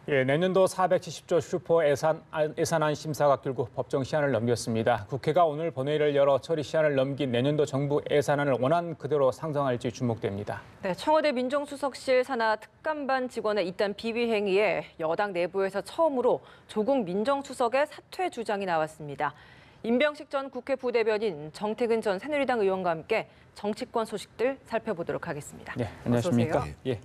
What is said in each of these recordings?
예, 내년도 470조 슈퍼 예산안 심사가 결국 법정 시한을 넘겼습니다. 국회가 오늘 본회의를 열어 처리 시한을 넘긴 내년도 정부 예산안을 원안 그대로 상정할지 주목됩니다. 네, 청와대 민정수석실 산하 특감반 직원의 이딴 비위 행위에 여당 내부에서 처음으로 조국 민정수석의 사퇴 주장이 나왔습니다. 임병식 전 국회 부대변인, 정태근 전 새누리당 의원과 함께 정치권 소식들 살펴보도록 하겠습니다. 네, 안녕하십니까? 예.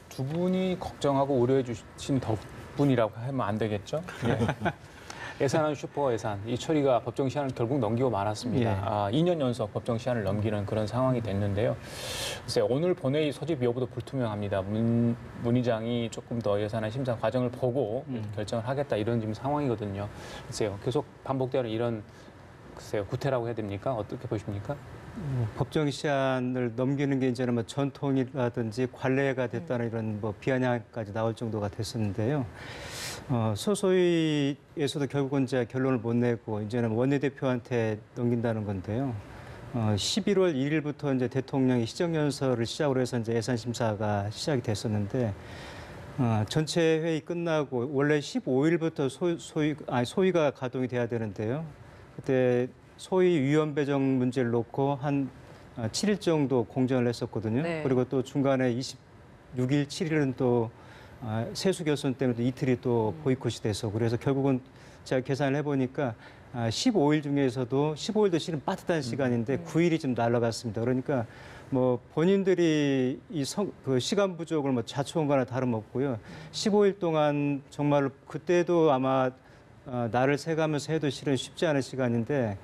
두 분이 걱정하고 우려해 주신 덕분이라고 하면 안 되겠죠? 예. 예산안 슈퍼 예산, 이 처리가 법정 시한을 결국 넘기고 말았습니다. 2년 연속 법정 시한을 넘기는 그런 상황이 됐는데요. 글쎄, 오늘 본회의 소집 여부도 불투명합니다. 문 의장이 조금 더 예산안 심사 과정을 보고 결정을 하겠다 이런 지금 상황이거든요. 글쎄요, 계속 반복되는 이런 구태라고 해야 됩니까? 어떻게 보십니까? 법정 시한을 넘기는 게 이제는 뭐 전통이라든지 관례가 됐다는 이런 뭐 비아냥까지 나올 정도가 됐었는데요. 소소위에서도 결국은 이제 결론을 못 내고 이제는 원내대표한테 넘긴다는 건데요. 11월 1일부터 이제 대통령이 시정연설을 시작으로 해서 이제 예산 심사가 시작이 됐었는데 전체 회의 끝나고 원래 15일부터 소위가 가동이 돼야 되는데요. 그때 소위 위원 배정 문제를 놓고 한 7일 정도 공정을 했었거든요. 네. 그리고 또 중간에 26일, 7일은 또 세수 결손 때문에 이틀이 또 보이콧이 돼서 그래서 결국은 제가 계산을 해보니까 15일 중에서도 15일도 실은 빠듯한 시간인데 9일이 좀 날아갔습니다. 그러니까 뭐 본인들이 그 시간 부족을 뭐 자초한 다름없고요. 15일 동안 정말 그때도 아마 날을 새가면서 해도 실은 쉽지 않은 시간인데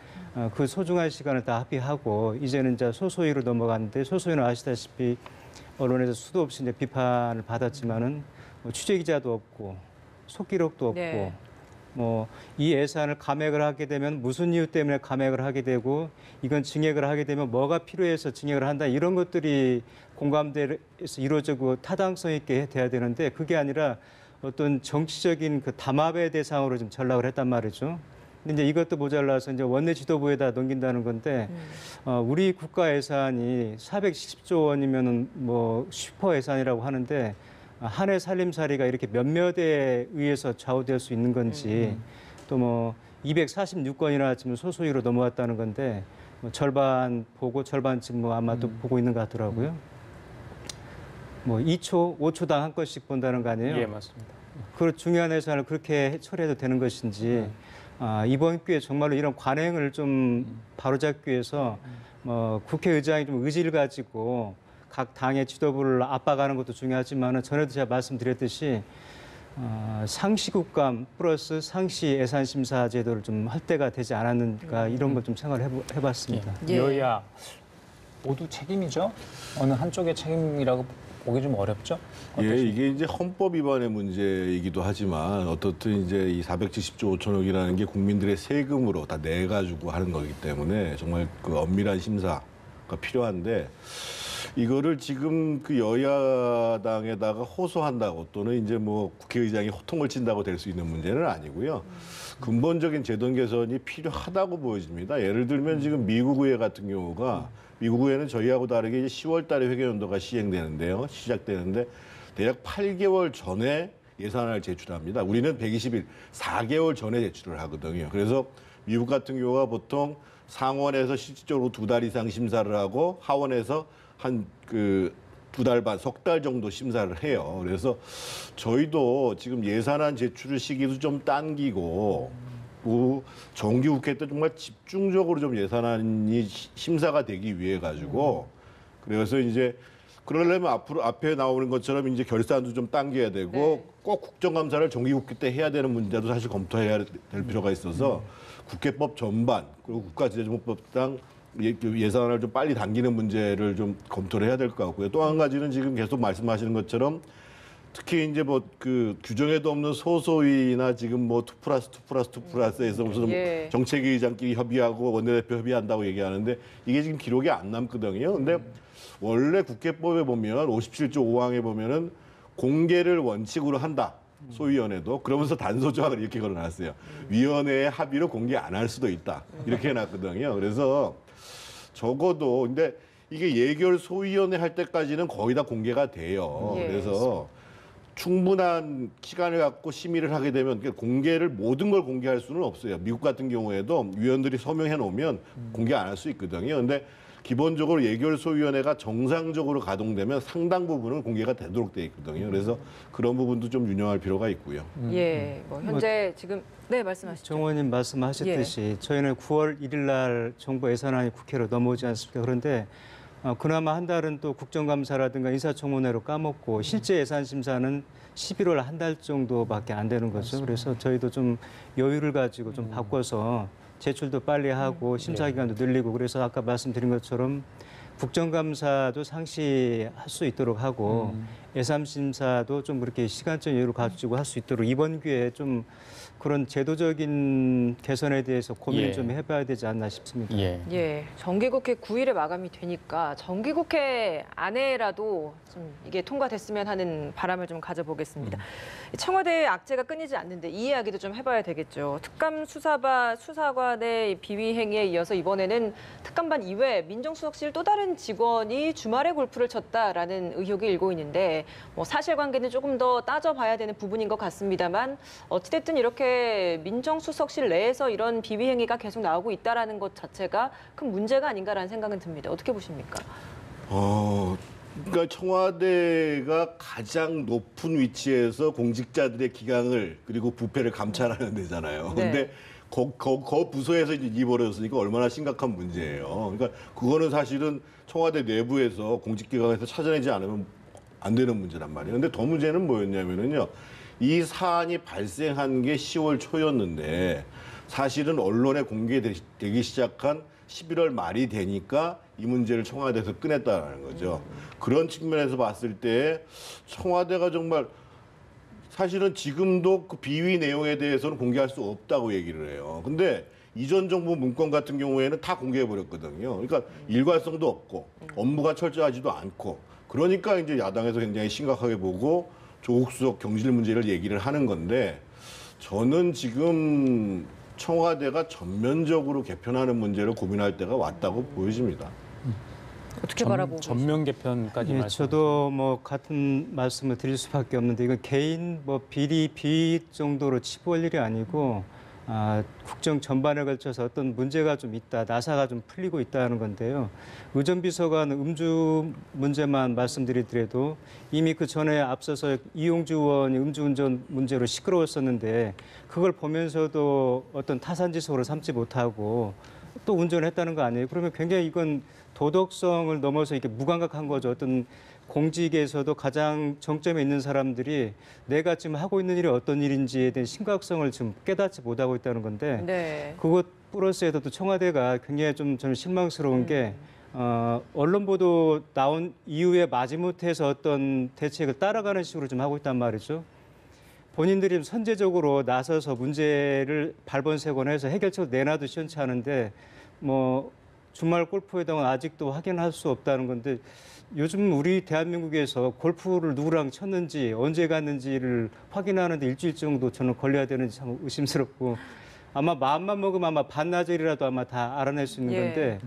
그 소중한 시간을 다 합의하고 이제는 이제 소소위로 넘어갔는데 소소위는 아시다시피 언론에서 수도 없이 이제 비판을 받았지만은 뭐 취재 기자도 없고 속기록도 없고 네. 뭐 이 예산을 감액을 하게 되면 무슨 이유 때문에 감액을 하게 되고 이건 증액을 하게 되면 뭐가 필요해서 증액을 한다 이런 것들이 공감대에서 이루어지고 타당성 있게 돼야 되는데 그게 아니라 어떤 정치적인 그 담합의 대상으로 좀 전락을 했단 말이죠. 근데 이제 이것도 모자라서 이제 원내 지도부에다 넘긴다는 건데 우리 국가 예산이 470조 원이면은 뭐 슈퍼 예산이라고 하는데 한 해 살림살이가 이렇게 몇몇에 의해서 좌우될 수 있는 건지 또 뭐 246건이나 지금 소소위로 넘어왔다는 건데 뭐 절반 보고 절반쯤 뭐 아마 또 보고 있는 것 같더라고요. 뭐 2초, 5초당 한 건씩 본다는 거 아니에요? 예, 맞습니다. 그 중요한 예산을 그렇게 처리해도 되는 것인지 이번 기회에 정말로 이런 관행을 좀 바로잡기 위해서 국회의장이 좀 의지를 가지고 각 당의 지도부를 압박하는 것도 중요하지만 전에도 제가 말씀드렸듯이 상시국감 플러스 상시 예산심사 제도를 좀 할 때가 되지 않았는가 이런 걸 좀 생각을 해봤습니다. 예. 여야 모두 책임이죠? 어느 한쪽의 책임이라고 보기 좀 어렵죠? 예, 이게 이제 헌법 위반의 문제이기도 하지만 어떻든 이제 이 470조 5천억이라는 게 국민들의 세금으로 다 내가지고 하는 거기 때문에 정말 그 엄밀한 심사가 필요한데 이거를 지금 그 여야당에다가 호소한다고 또는 이제 뭐 국회의장이 호통을 친다고 될 수 있는 문제는 아니고요. 근본적인 제도 개선이 필요하다고 보여집니다. 예를 들면 지금 미국 의회 같은 경우가 미국 의회는 저희하고 다르게 이제 10월 달에 회계연도가 시행되는데요. 시작되는데 대략 8개월 전에 예산안을 제출합니다. 우리는 120일, 4개월 전에 제출을 하거든요. 그래서 미국 같은 경우가 보통 상원에서 실질적으로 2달 이상 심사를 하고 하원에서 한 그 2달 반, 석 달 정도 심사를 해요. 그래서 저희도 지금 예산안 제출 시기도 좀 당기고 뭐 정기국회 때 정말 집중적으로 좀 예산안이 심사가 되기 위해 가지고 그래서 이제 그러려면 앞에 나오는 것처럼 이제 결산도 좀 당겨야 되고 꼭 국정감사를 정기국회 때 해야 되는 문제도 사실 검토해야 될 필요가 있어서 국회법 전반 그리고 국가지자체법상 예산안을 좀 빨리 당기는 문제를 좀 검토를 해야 될 것 같고요. 또 한 가지는 지금 계속 말씀하시는 것처럼 특히 이제 뭐 그 규정에도 없는 소소위나 지금 뭐 2+2+2+에서 무슨 정책위의장끼리 협의하고 원내대표 협의한다고 얘기하는데 이게 지금 기록이 안 남거든요. 근데 원래 국회법에 보면 57조 5항에 보면은 공개를 원칙으로 한다. 소위원회도 그러면서 단서조항을 이렇게 걸어놨어요. 위원회의 합의로 공개 안 할 수도 있다. 이렇게 해놨거든요. 그래서 적어도 근데 이게 예결 소위원회 할 때까지는 거의 다 공개가 돼요. 그래서 충분한 시간을 갖고 심의를 하게 되면 공개를 모든 걸 공개할 수는 없어요. 미국 같은 경우에도 위원들이 서명해 놓으면 공개 안 할 수 있거든요. 근데 기본적으로 예결소위원회가 정상적으로 가동되면 상당 부분은 공개가 되도록 돼 있거든요. 그래서 그런 부분도 좀 유념할 필요가 있고요. 예, 뭐 현재 지금 네 말씀하시죠. 정 의원님 말씀하셨듯이 저희는 9월 1일 날 정부 예산안이 국회로 넘어오지 않습니까? 그런데 그나마 한 달은 또 국정감사라든가 인사청문회로 까먹고 실제 예산 심사는 11월 한 달 정도밖에 안 되는 거죠. 그래서 저희도 좀 여유를 가지고 좀 바꿔서 제출도 빨리 하고 심사 기간도 늘리고 그래서 아까 말씀드린 것처럼 국정감사도 상시할 수 있도록 하고 예산 심사도 좀 그렇게 시간적 여유를 가지고 할 수 있도록 이번 기회에 좀 그런 제도적인 개선에 대해서 고민을 예. 좀 해봐야 되지 않나 싶습니다. 예, 정기국회 9일에 마감이 되니까 정기국회 안에라도 좀 이게 통과됐으면 하는 바람을 좀 가져보겠습니다. 청와대의 악재가 끊이지 않는데 이 이야기도 좀 해봐야 되겠죠. 특감 수사관의 비위 행위에 이어서 이번에는 특감반 이외 민정수석실 또 다른 직원이 주말에 골프를 쳤다라는 의혹이 일고 있는데 뭐 사실관계는 조금 더 따져봐야 되는 부분인 것 같습니다만 어찌됐든 이렇게 민정수석실 내에서 이런 비위 행위가 계속 나오고 있다라는 것 자체가 큰 문제가 아닌가라는 생각은 듭니다. 어떻게 보십니까? 그러니까 청와대가 가장 높은 위치에서 공직자들의 기강을 그리고 부패를 감찰하는 데잖아요. 네. 근데 그 부서에서 이제 일이 벌어졌으니까 얼마나 심각한 문제예요. 그러니까 그거는 사실은 청와대 내부에서 공직기강에서 찾아내지 않으면 안 되는 문제란 말이에요. 근데 더 문제는 뭐였냐면은요. 이 사안이 발생한 게 10월 초였는데 사실은 언론에 공개되기 시작한 11월 말이 되니까 이 문제를 청와대에서 꺼냈다는 거죠. 그런 측면에서 봤을 때 청와대가 정말 사실은 지금도 그 비위 내용에 대해서는 공개할 수 없다고 얘기를 해요. 근데 이전 정부 문건 같은 경우에는 다 공개해버렸거든요. 그러니까 일관성도 없고 업무가 철저하지도 않고 그러니까 이제 야당에서 굉장히 심각하게 보고 조국 수석 경질 문제를 얘기를 하는 건데 저는 지금 청와대가 전면적으로 개편하는 문제를 고민할 때가 왔다고 보여집니다. 어떻게 바라보고 전면 개편까지 예, 말씀. 저도 뭐 같은 말씀을 드릴 수밖에 없는데 이건 개인 뭐 비리 정도로 치부할 일이 아니고 국정 전반에 걸쳐서 어떤 문제가 좀 있다, 나사가 좀 풀리고 있다는 건데요. 의전비서관 음주 문제만 말씀드리더라도 이미 그 전에 앞서서 이용주 의원이 음주운전 문제로 시끄러웠었는데 그걸 보면서도 어떤 타산지석으로 삼지 못하고 또 운전을 했다는 거 아니에요? 그러면 굉장히 이건 도덕성을 넘어서 이렇게 무감각한 거죠. 어떤 공직에서도 가장 정점에 있는 사람들이 내가 지금 하고 있는 일이 어떤 일인지에 대한 심각성을 지금 깨닫지 못하고 있다는 건데 네. 그것 플러스에도 또 청와대가 굉장히 좀 저는 실망스러운 게 언론 보도 나온 이후에 마지못해서 어떤 대책을 따라가는 식으로 좀 하고 있단 말이죠. 본인들이 선제적으로 나서서 문제를 발본색원해서 해결책을 내놔도 시원치 않은데 뭐 주말 골프회동은 아직도 확인할 수 없다는 건데 요즘 우리 대한민국에서 골프를 누구랑 쳤는지 언제 갔는지를 확인하는데 일주일 정도 저는 걸려야 되는지 참 의심스럽고 아마 마음만 먹으면 아마 반나절이라도 아마 다 알아낼 수 있는 건데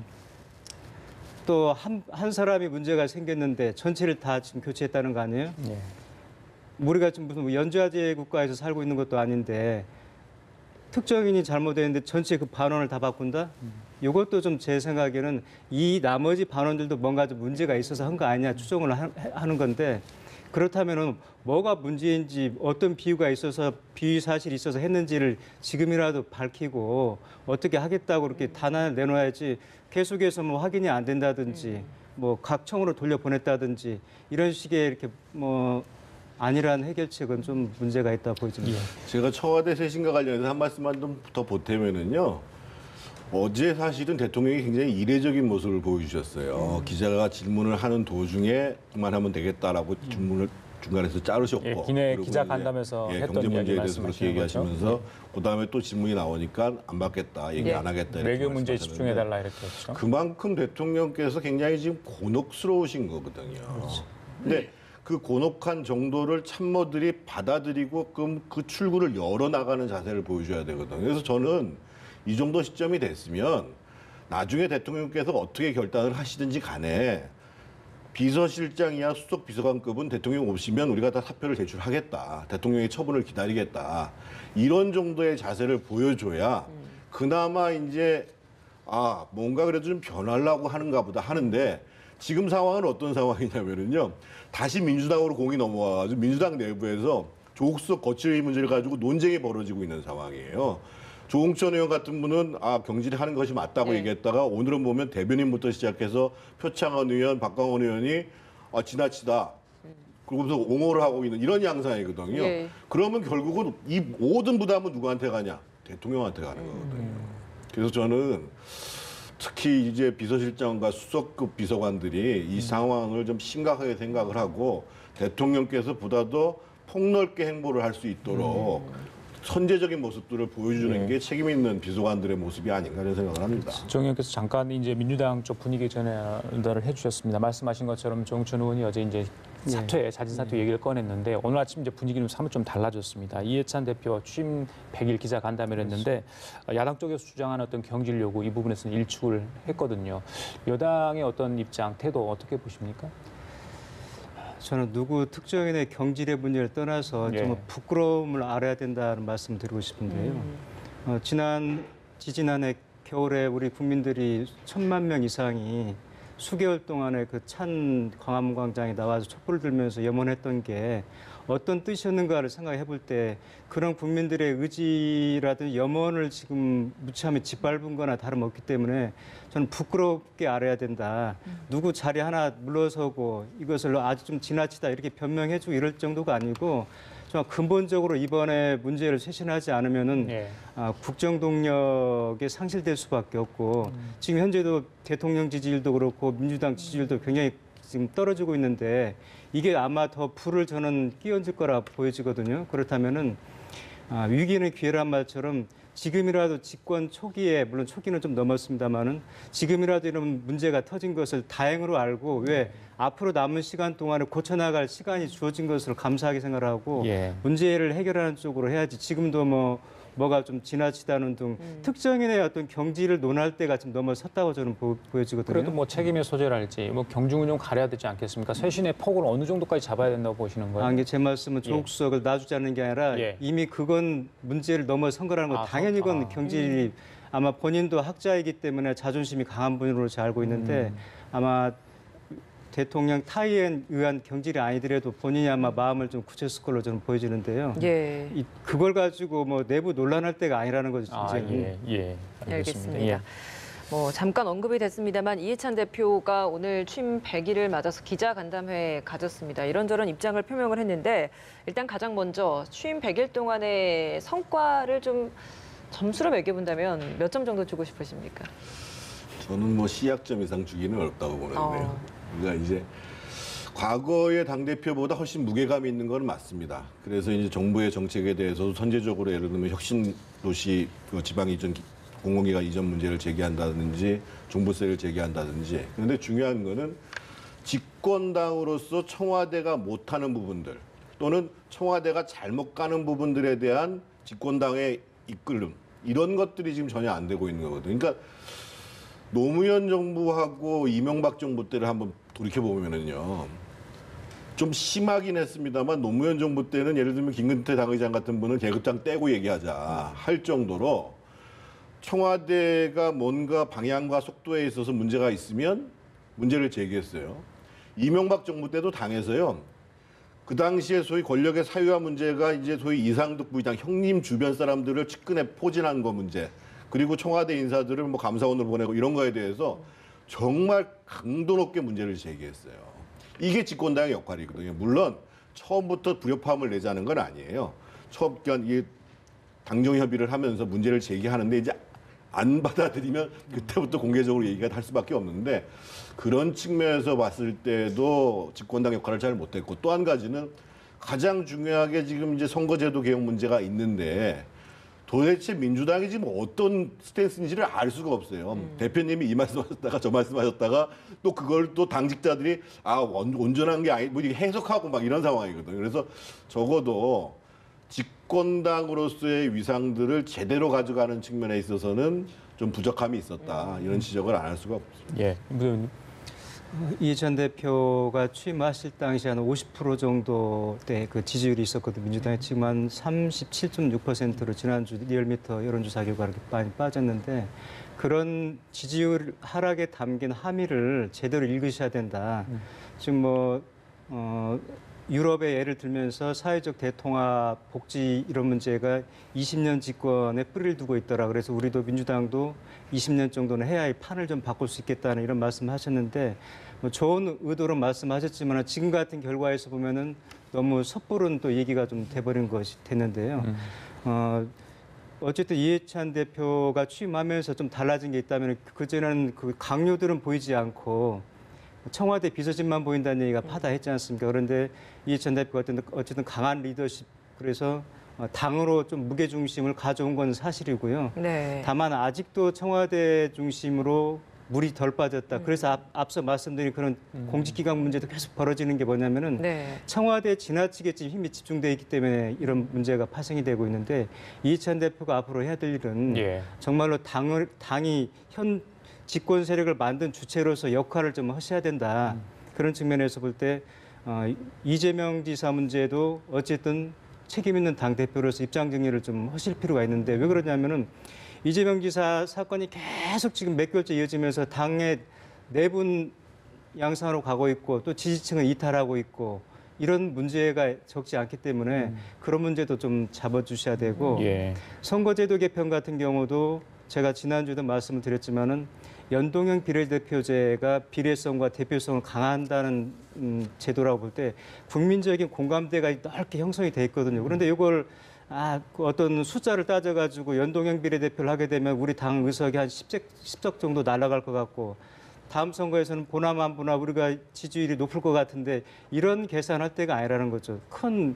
또 한 사람이 문제가 생겼는데 전체를 다 지금 교체했다는 거 아니에요? 예. 우리가 지금 무슨 연좌제 국가에서 살고 있는 것도 아닌데 특정인이 잘못했는데 전체 그 반원을 다 바꾼다? 이것도 좀 제 생각에는 이 나머지 반원들도 뭔가 좀 문제가 있어서 한 거 아니냐 추정을 하는 건데 그렇다면은 뭐가 문제인지 어떤 비유가 있어서 비위 사실이 있어서 했는지를 지금이라도 밝히고 어떻게 하겠다고 그렇게 단안을 내놓아야지 계속해서 뭐 확인이 안 된다든지 뭐 각 청으로 돌려보냈다든지 이런 식의 이렇게 뭐 아니란 해결책은 좀 문제가 있다 보여집니다. 제가 청와대 쇄신과 관련해서 한 말씀만 좀 더 보태면은요. 어제 사실은 대통령이 굉장히 이례적인 모습을 보여주셨어요. 기자가 질문을 하는 도중에 그만하면 되겠다라고 질문을 중간에서 자르셨고. 예, 그리고 기자 이제, 간담회에서 했던 경제 문제에 이야기 대해서 그렇게 말씀하시는 얘기하시면서 거죠? 그다음에 또 질문이 나오니까 안 받겠다, 얘기 안 하겠다. 이렇게 외교 문제에 말씀하셨는데 집중해달라 이렇게 했죠. 그만큼 대통령께서 굉장히 지금 곤혹스러우신 거거든요. 근데 그 곤혹한 정도를 참모들이 받아들이고 그 출구를 열어나가는 자세를 보여줘야 되거든요. 그래서 저는 이 정도 시점이 됐으면 나중에 대통령께서 어떻게 결단을 하시든지 간에 비서실장이야 수석 비서관급은 대통령 오시면 우리가 다 사표를 제출하겠다. 대통령의 처분을 기다리겠다. 이런 정도의 자세를 보여줘야 그나마 이제 뭔가 그래도 좀 변하려고 하는가 보다 하는데 지금 상황은 어떤 상황이냐면요. 다시 민주당으로 공이 넘어와가지고 민주당 내부에서 조국 수석 거취의 문제를 가지고 논쟁이 벌어지고 있는 상황이에요. 조홍천 의원 같은 분은 경질을 하는 것이 맞다고 네. 얘기했다가 오늘은 보면 대변인부터 시작해서 표창원 의원, 박광원 의원이 지나치다. 그러면서 옹호를 하고 있는 이런 양상이거든요. 예. 그러면 결국은 이 모든 부담은 누구한테 가냐? 대통령한테 가는 거거든요. 그래서 저는 특히 이제 비서실장과 수석급 비서관들이 이 상황을 좀 심각하게 생각을 하고 대통령께서 보다도 폭넓게 행보를 할 수 있도록 선제적인 모습들을 보여주는 게 책임 있는 비서관들의 모습이 아닌가 이런 생각을 합니다. 정 의원께서 잠깐 이제 민주당 쪽 분위기 전달을 해주셨습니다. 말씀하신 것처럼 정천 의원이 어제 이제 사퇴, 자진 사퇴 얘기를 꺼냈는데 오늘 아침 이제 분위기는 사뭇 좀 달라졌습니다. 이해찬 대표 취임 100일 기자 간담회를 했는데 야당 쪽에서 주장하는 어떤 경질 요구 이 부분에서는 일축을 했거든요. 여당의 어떤 입장, 태도 어떻게 보십니까? 저는 누구 특정인의 경질의 문제를 떠나서 예. 정말 부끄러움을 알아야 된다는 말씀을 드리고 싶은데요. 지지난해 겨울에 우리 국민들이 1,000만 명 이상이 수개월 동안에 그 찬 광화문광장에 나와서 촛불을 들면서 염원했던 게 어떤 뜻이었는가를 생각해 볼 때 그런 국민들의 의지라든 염원을 지금 무참히 짓밟은 거나 다름없기 때문에 저는 부끄럽게 알아야 된다. 누구 자리 하나 물러서고 이것을 아주 좀 지나치다 이렇게 변명해주고 이럴 정도가 아니고 정말 근본적으로 이번에 문제를 쇄신하지 않으면은 예. 국정 동력이 상실될 수밖에 없고 지금 현재도 대통령 지지율도 그렇고 민주당 지지율도 굉장히 지금 떨어지고 있는데 이게 아마 더 불을 저는 끼얹을 거라 보여지거든요. 그렇다면은 위기는 기회란 말처럼 지금이라도 집권 초기에 물론 초기는 좀 넘었습니다만은 지금이라도 이런 문제가 터진 것을 다행으로 알고 왜 앞으로 남은 시간 동안에 고쳐나갈 시간이 주어진 것을 감사하게 생각하고 예. 문제를 해결하는 쪽으로 해야지 지금도 뭐가 좀 지나치다는 등 특정인의 어떤 경지를 논할 때가 좀 넘어섰다고 저는 보여지거든요. 그래도 뭐 책임의 소재랄지 뭐 경중은 좀 가려야 되지 않겠습니까? 쇄신의 폭을 어느 정도까지 잡아야 된다고 보시는 거예요? 이게 제 말씀은 조국 수석을 놔주지 않는 게 아니라 예. 이미 그건 문제를 넘어선 거라는 거 당연히 그건 경질이 아마 본인도 학자이기 때문에 자존심이 강한 분으로 잘 알고 있는데 아마 대통령 타의에 의한 경질이 아니더라도 본인이 아마 마음을 좀 굳혔을 걸로 저는 보여지는데요. 예. 그걸 가지고 뭐 내부 논란할 때가 아니라는 거죠. 예. 알겠습니다. 알겠습니다. 뭐 잠깐 언급이 됐습니다만 이해찬 대표가 오늘 취임 100일을 맞아서 기자간담회 가졌습니다. 이런저런 입장을 표명을 했는데 일단 가장 먼저 취임 100일 동안의 성과를 좀 점수로 매겨본다면 몇 점 정도 주고 싶으십니까? 저는 뭐 시약점 이상 주기는 어렵다고 보는데요. 그러니까 이제 과거의 당대표보다 훨씬 무게감이 있는 건 맞습니다. 그래서 이제 정부의 정책에 대해서도 선제적으로 예를 들면 혁신도시 지방 이전 공공기관 이전 문제를 제기한다든지 종부세를 제기한다든지. 그런데 중요한 거는 집권당으로서 청와대가 못하는 부분들 또는 청와대가 잘못 가는 부분들에 대한 집권당의 이끌음 이런 것들이 지금 전혀 안 되고 있는 거거든요. 그러니까 노무현 정부하고 이명박 정부 때를 한번 돌이켜보면은요. 좀 심하긴 했습니다만 노무현 정부 때는 예를 들면 김근태 당의장 같은 분은 계급장 떼고 얘기하자 할 정도로 청와대가 뭔가 방향과 속도에 있어서 문제가 있으면 문제를 제기했어요. 이명박 정부 때도 당에서요. 그 당시에 소위 권력의 사유화 문제가 이제 소위 이상득 부의장 형님 주변 사람들을 측근에 포진한 거 문제 그리고 청와대 인사들을 뭐 감사원으로 보내고 이런 거에 대해서 정말 강도 높게 문제를 제기했어요. 이게 집권당의 역할이거든요. 물론 처음부터 불협화음을 내자는 건 아니에요. 처음 이 당정 협의를 하면서 문제를 제기하는데 이제 안 받아들이면 그때부터 공개적으로 얘기가 할 수밖에 없는데 그런 측면에서 봤을 때도 집권당 역할을 잘 못했고 또 한 가지는 가장 중요하게 지금 이제 선거제도 개혁 문제가 있는데 도대체 민주당이 지금 어떤 스탠스인지를 알 수가 없어요. 대표님이 이 말씀하셨다가 저 말씀하셨다가 또 그걸 또 당직자들이 온전한 게 아니 뭐 이렇게 해석하고 막 이런 상황이거든요. 그래서 적어도 집권당으로서의 위상들을 제대로 가져가는 측면에 있어서는 좀 부족함이 있었다. 이런 지적을 안 할 수가 없습니다. 예. 이전 대표가 취임하실 당시 한 50% 정도의 그 지지율이 있었거든요. 민주당이 지금 한 37.6%로 지난주 리얼미터 여론조사 결과 이렇게 많이 빠졌는데 그런 지지율 하락에 담긴 함의를 제대로 읽으셔야 된다. 지금 유럽의 예를 들면서 사회적 대통합, 복지 이런 문제가 20년 집권에 뿌리를 두고 있더라. 그래서 우리도 민주당도 20년 정도는 해야 이 판을 좀 바꿀 수 있겠다는 이런 말씀하셨는데 좋은 의도로 말씀하셨지만 지금 같은 결과에서 보면은 너무 섣부른 또 얘기가 좀 돼버린 것이 됐는데요. 어쨌든 이해찬 대표가 취임하면서 좀 달라진 게 있다면 그전에는 그 강요들은 보이지 않고 청와대 비서진만 보인다는 얘기가 파다했지 않습니까? 그런데 이해찬 대표가 어쨌든 강한 리더십 그래서 당으로 좀 무게중심을 가져온 건 사실이고요. 네. 다만 아직도 청와대 중심으로 물이 덜 빠졌다. 그래서 앞서 말씀드린 그런 공직기강 문제도 계속 벌어지는 게 뭐냐면은 네. 청와대에 지나치게 지금 힘이 집중돼 있기 때문에 이런 문제가 파생이 되고 있는데 이해찬 대표가 앞으로 해야 될 일은 예. 정말로 당이 현 집권 세력을 만든 주체로서 역할을 좀 하셔야 된다. 그런 측면에서 볼 때 이재명 지사 문제도 어쨌든 책임 있는 당 대표로서 입장 정리를 좀 하실 필요가 있는데 왜 그러냐면은 이재명 지사 사건이 계속 지금 몇 개월째 이어지면서 당의 내분 양상으로 가고 있고 또 지지층을 이탈하고 있고 이런 문제가 적지 않기 때문에 그런 문제도 좀 잡아주셔야 되고 예. 선거제도 개편 같은 경우도 제가 지난주에도 말씀을 드렸지만은 연동형 비례대표제가 비례성과 대표성을 강화한다는 제도라고 볼 때 국민적인 공감대가 넓게 형성이 돼 있거든요. 그런데 이걸 그 어떤 숫자를 따져가지고 연동형 비례대표를 하게 되면 우리 당 의석이 한 10석 정도 날아갈 것 같고 다음 선거에서는 보나마나 우리가 지지율이 높을 것 같은데 이런 계산할 때가 아니라는 거죠. 큰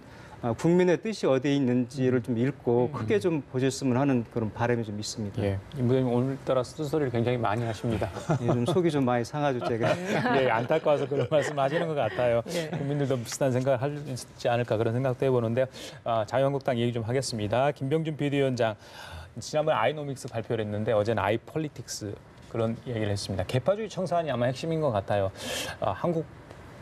국민의 뜻이 어디에 있는지를 좀 읽고 크게 좀 보셨으면 하는 그런 바람이 좀 있습니다. 예. 임 부장님 오늘따라 쓴소리를 굉장히 많이 하십니다. 예, 좀 속이 좀 많이 상하죠, 제가. 예, 안타까워서 그런 말씀하시는 것 같아요. 예. 국민들도 비슷한 생각을 하지 않을까 그런 생각도 해보는데요. 자유한국당 얘기 좀 하겠습니다. 김병준 비대위원장 지난번에 아이노믹스 발표를 했는데 어제는 아이폴리틱스 그런 얘기를 했습니다. 개파주의 청산이 아마 핵심인 것 같아요. 한국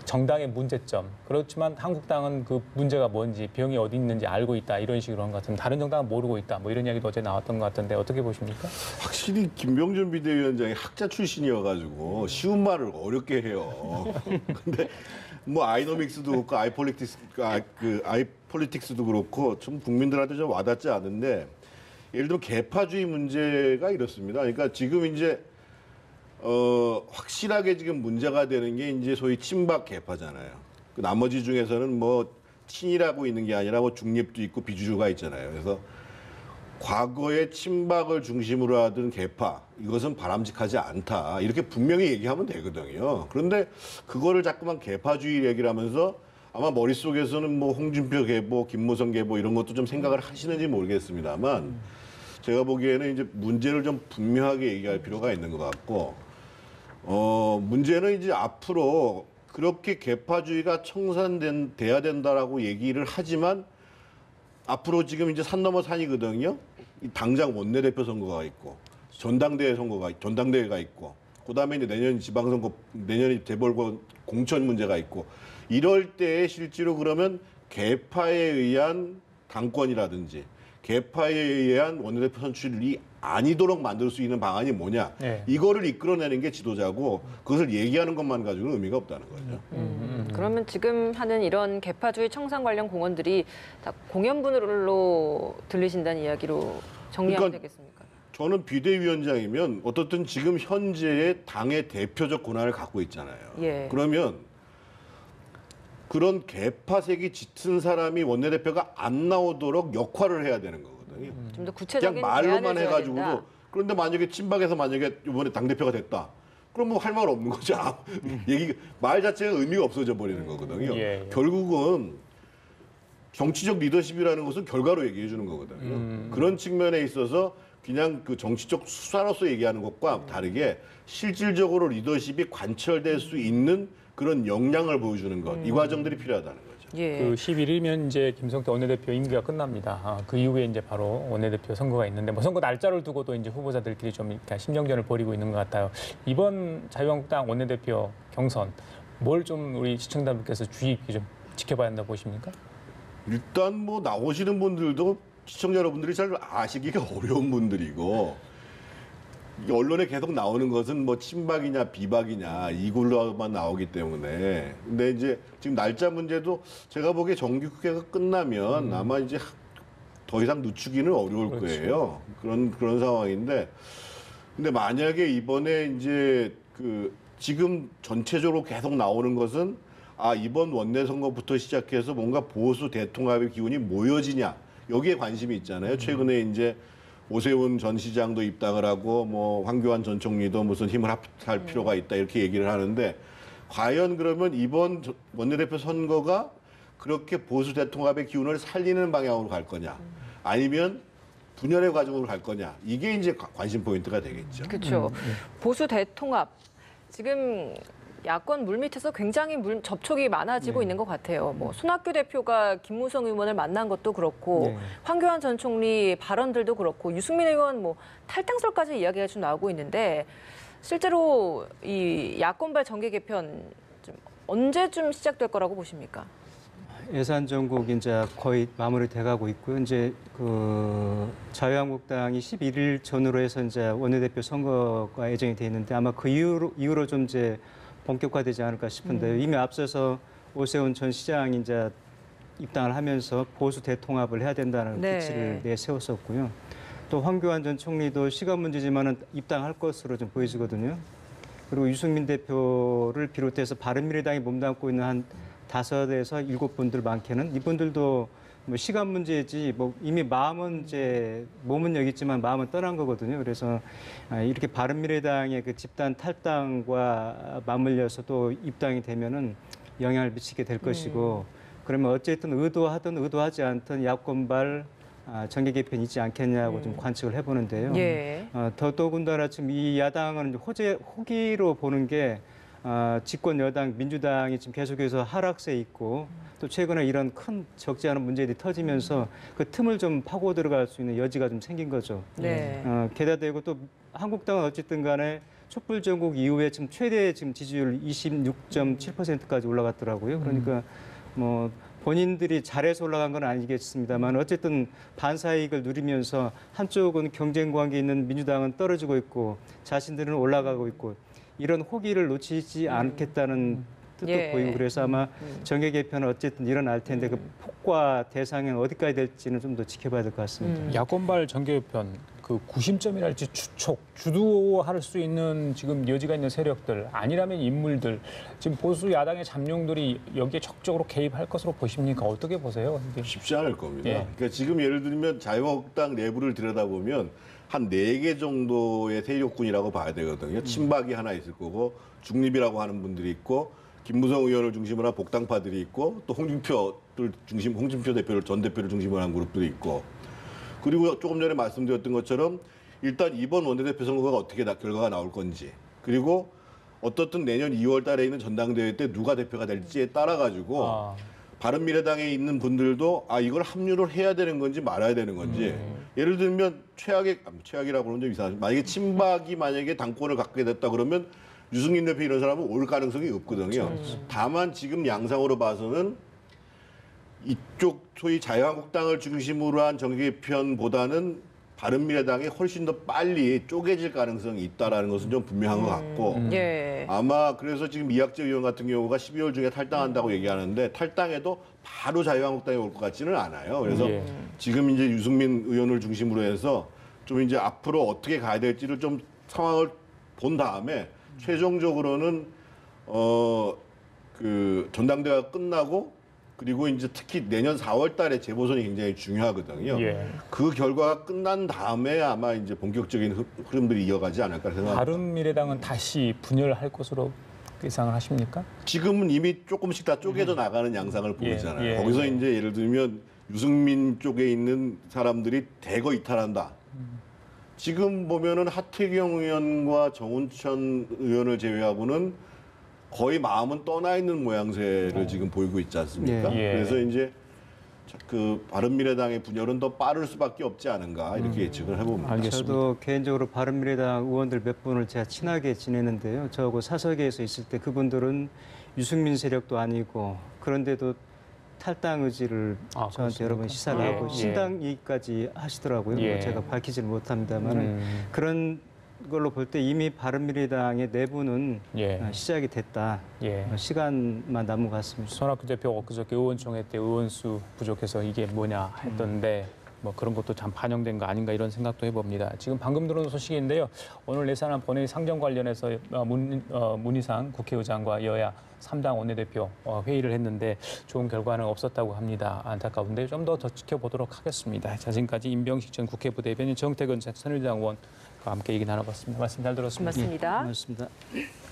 정당의 문제점. 그렇지만 한국당은 그 문제가 뭔지 병이 어디 있는지 알고 있다 이런 식으로 한 것 같은데 다른 정당은 모르고 있다 뭐 이런 이야기도 어제 나왔던 것 같은데 어떻게 보십니까? 확실히 김병준 비대위원장이 학자 출신이어가지고 쉬운 말을 어렵게 해요. 근데 뭐 아이노믹스도 그렇고 아이폴리틱스도 그렇고 좀 국민들한테 좀 와닿지 않은데 예를 들어 개파주의 문제가 이렇습니다. 그러니까 지금 이제 확실하게 지금 문제가 되는 게 이제 소위 친박 개파잖아요. 그 나머지 중에서는 뭐 친이라고 있는 게 아니라 뭐 중립도 있고 비주류가 있잖아요. 그래서 과거에 친박을 중심으로 하던 개파 이것은 바람직하지 않다 이렇게 분명히 얘기하면 되거든요. 그런데 그거를 자꾸만 개파주의 얘기를 하면서 아마 머릿속에서는 뭐 홍준표 계보, 김무성 계보 이런 것도 좀 생각을 하시는지 모르겠습니다만 제가 보기에는 이제 문제를 좀 분명하게 얘기할 필요가 있는 것 같고 문제는 이제 앞으로 그렇게 개파주의가 청산돼야 된다라고 얘기를 하지만 앞으로 지금 이제 산 넘어 산이거든요. 당장 원내대표 선거가 있고 전당대회가 있고 그다음에 이제 내년 지방선거, 내년에 재벌권 공천 문제가 있고 이럴 때 실제로 그러면 개파에 의한 당권이라든지 개파에 의한 원내대표 선출이 아니도록 만들 수 있는 방안이 뭐냐. 네. 이거를 이끌어내는 게 지도자고 그것을 얘기하는 것만 가지고는 의미가 없다는 거죠. 그러면 지금 하는 이런 개파주의 청산 관련 공언들이 다 공연분으로 들리신다는 이야기로 정리하면 그러니까 되겠습니까? 저는 비대위원장이면 어떻든 지금 현재의 당의 대표적 권한을 갖고 있잖아요. 예. 그러면 그런 개파색이 짙은 사람이 원내대표가 안 나오도록 역할을 해야 되는 거거든요. 좀 더 구체적인 그냥 말로만 제안을 줘야 해가지고도 된다. 그런데 만약에 친박에서 만약에 이번에 당대표가 됐다. 그럼 뭐 할 말 없는 거죠. 말 자체가 의미가 없어져 버리는 거거든요. 예. 결국은 정치적 리더십이라는 것은 결과로 얘기해 주는 거거든요. 그런 측면에 있어서 그냥 그 정치적 수사로서 얘기하는 것과 다르게 실질적으로 리더십이 관철될 수 있는 그런 역량을 보여주는 것. 이 과정들이 필요하다는 거죠. 예. 그 11일이면 이제 김성태 원내대표 임기가 끝납니다. 그 이후에 이제 바로 원내대표 선거가 있는데 뭐 선거 날짜를 두고도 이제 후보자들끼리 좀 이렇게 심정전을 벌이고 있는 것 같아요. 이번 자유한국당 원내대표 경선 뭘 좀 우리 시청자분께서 주의 깊게 좀 지켜봐야 한다고 보십니까? 일단 뭐 나오시는 분들도 시청자 여러분들이 잘 아시기가 어려운 분들이고 언론에 계속 나오는 것은 뭐 친박이냐 비박이냐 이걸로만 나오기 때문에 근데 이제 지금 날짜 문제도 제가 보기에 정기국회가 끝나면 아마 이제 더 이상 늦추기는 어려울 그렇죠. 거예요. 그런 상황인데 근데 만약에 이번에 이제 지금 전체적으로 계속 나오는 것은 이번 원내 선거부터 시작해서 뭔가 보수 대통합의 기운이 모여지냐 여기에 관심이 있잖아요. 최근에 이제 오세훈 전 시장도 입당을 하고 뭐 황교안 전 총리도 무슨 힘을 합할 필요가 있다 이렇게 얘기를 하는데 과연 그러면 이번 원내대표 선거가 그렇게 보수 대통합의 기운을 살리는 방향으로 갈 거냐 아니면 분열의 과정으로 갈 거냐 이게 이제 관심 포인트가 되겠죠. 그렇죠. 보수 대통합 지금 야권 물밑에서 굉장히 접촉이 많아지고 있는 것 같아요. 뭐 손학규 대표가 김무성 의원을 만난 것도 그렇고 네. 황교안 전 총리 발언들도 그렇고 유승민 의원 뭐 탈당설까지 이야기가 좀 나오고 있는데 실제로 이 야권발 정계 개편 좀 언제쯤 시작될 거라고 보십니까? 예산 정국 이제 거의 마무리돼 가고 있고요. 이제 그 자유한국당이 11일 전후로 해서 이제 원내대표 선거가 예정이 돼 있는데 아마 그 이후로 좀 이제 본격화되지 않을까 싶은데요. 이미 앞서서 오세훈 전 시장이 이제 입당을 하면서 보수 대통합을 해야 된다는 네. 기치를 내세웠었고요. 또 황교안 전 총리도 시간 문제지만은 입당할 것으로 좀 보여지거든요. 그리고 유승민 대표를 비롯해서 바른미래당이 몸담고 있는 한 5에서 7분들 많게는 이분들도 뭐 시간 문제지 뭐 이미 마음은 이제 몸은 여기 있지만 마음은 떠난 거거든요. 그래서 이렇게 바른미래당의 그 집단 탈당과 맞물려서 또 입당이 되면은 영향을 미치게 될 것이고 그러면 어쨌든 의도하든 의도하지 않든 야권발 정계 개편이 있지 않겠냐고 좀 관측을 해보는데요. 예. 더더군다나 지금 이 야당은 호기로 보는 게 집권 여당 민주당이 지금 계속해서 하락세에 있고 또 최근에 이런 큰 적지 않은 문제들이 터지면서 그 틈을 좀 파고 들어갈 수 있는 여지가 좀 생긴 거죠. 네. 게다가 되고 또 한국당은 어쨌든 간에 촛불 전국 이후에 지금 최대 지금 지지율 26.7%까지 올라갔더라고요. 그러니까 뭐 본인들이 잘해서 올라간 건 아니겠습니다만 어쨌든 반사이익을 누리면서 한쪽은 경쟁 관계에 있는 민주당은 떨어지고 있고 자신들은 올라가고 있고 이런 호기를 놓치지 않겠다는 뜻도 예. 보이고 그래서 아마 정계 개편은 어쨌든 일어날 텐데 그 폭과 대상이 어디까지 될지는 좀 더 지켜봐야 될 것 같습니다. 야권발 정계 개편 그 구심점이랄지 주촉, 주도할 수 있는 지금 여지가 있는 세력들 아니라면 인물들 지금 보수 야당의 잠룡들이 여기에 적극적으로 개입할 것으로 보십니까? 어떻게 보세요? 이게? 쉽지 않을 겁니다. 예. 그러니까 지금 예를 들면 자유한국당 내부를 들여다보면 한 4개 정도의 세력군이라고 봐야 되거든요. 친박이 하나 있을 거고 중립이라고 하는 분들이 있고 김무성 의원을 중심으로 한 복당파들이 있고 또 홍준표 대표를 전 대표를 중심으로 한 그룹들이 있고 그리고 조금 전에 말씀드렸던 것처럼 일단 이번 원내대표 선거가 어떻게 결과가 나올 건지 그리고 어떻든 내년 2월 달에 있는 전당대회 때 누가 대표가 될지에 따라 가지고 바른미래당에 있는 분들도 이걸 합류를 해야 되는 건지 말아야 되는 건지 예를 들면 최악이라고 그러면 좀 이상하죠. 만약에 친박이 만약에 당권을 갖게 됐다 그러면 유승민 대표 이런 사람은 올 가능성이 없거든요. 다만 지금 양상으로 봐서는 이쪽 소위 자유한국당을 중심으로 한 정계개편보다는 바른미래당이 훨씬 더 빨리 쪼개질 가능성이 있다라는 것은 좀 분명한 것 같고 예. 아마 그래서 지금 이학재 의원 같은 경우가 12월 중에 탈당한다고 얘기하는데 탈당해도 바로 자유한국당에 올 것 같지는 않아요. 그래서 예. 지금 이제 유승민 의원을 중심으로 해서 좀 이제 앞으로 어떻게 가야 될지를 좀 상황을 본 다음에 최종적으로는 그 전당대회가 끝나고 그리고 이제 특히 내년 4월 달에 재보선이 굉장히 중요하거든요. 예. 그 결과가 끝난 다음에 아마 이제 본격적인 흐름들이 이어가지 않을까 생각합니다. 바른미래당은 다시 분열할 것으로 예상을 하십니까? 지금은 이미 조금씩 다 쪼개져 나가는 양상을 보이잖아요. 예. 거기서 이제 예를 들면 유승민 쪽에 있는 사람들이 대거 이탈한다. 지금 보면은 하태경 의원과 정운천 의원을 제외하고는 거의 마음은 떠나 있는 모양새를 지금 보이고 있지 않습니까? 예. 그래서 이제 그 바른미래당의 분열은 더 빠를 수밖에 없지 않은가 이렇게 예측을 해봅니다. 알겠습니다. 저도 개인적으로 바른미래당 의원들 몇 분을 제가 친하게 지내는데요. 저하고 사석에서 있을 때 그분들은 유승민 세력도 아니고 그런데도 탈당 의지를 아, 저한테 여러 번 그렇습니까? 시사를 예, 하고 예. 신당 얘기까지 하시더라고요. 예. 제가 밝히지는 못합니다만 그런 걸로 볼 때 이미 바른미래당의 내부는 예. 시작이 됐다. 예. 시간만 남은 것 같습니다. 손학규 대표 엊그저께 의원총회 때 의원수 부족해서 이게 뭐냐 했던데 뭐 그런 것도 참 반영된 거 아닌가 이런 생각도 해봅니다. 지금 방금 들어온 소식인데요. 오늘 예산안 본회의 상정 관련해서 문희상 국회의장과 여야 3당 원내대표 회의를 했는데 좋은 결과는 없었다고 합니다. 안타까운데 좀 더 지켜보도록 하겠습니다. 자, 지금까지 임병식 전 국회 부대변인 정태근 새누리당 의원과 함께 얘기 나눠봤습니다. 말씀 잘 들었습니다. 고맙습니다. 고맙습니다.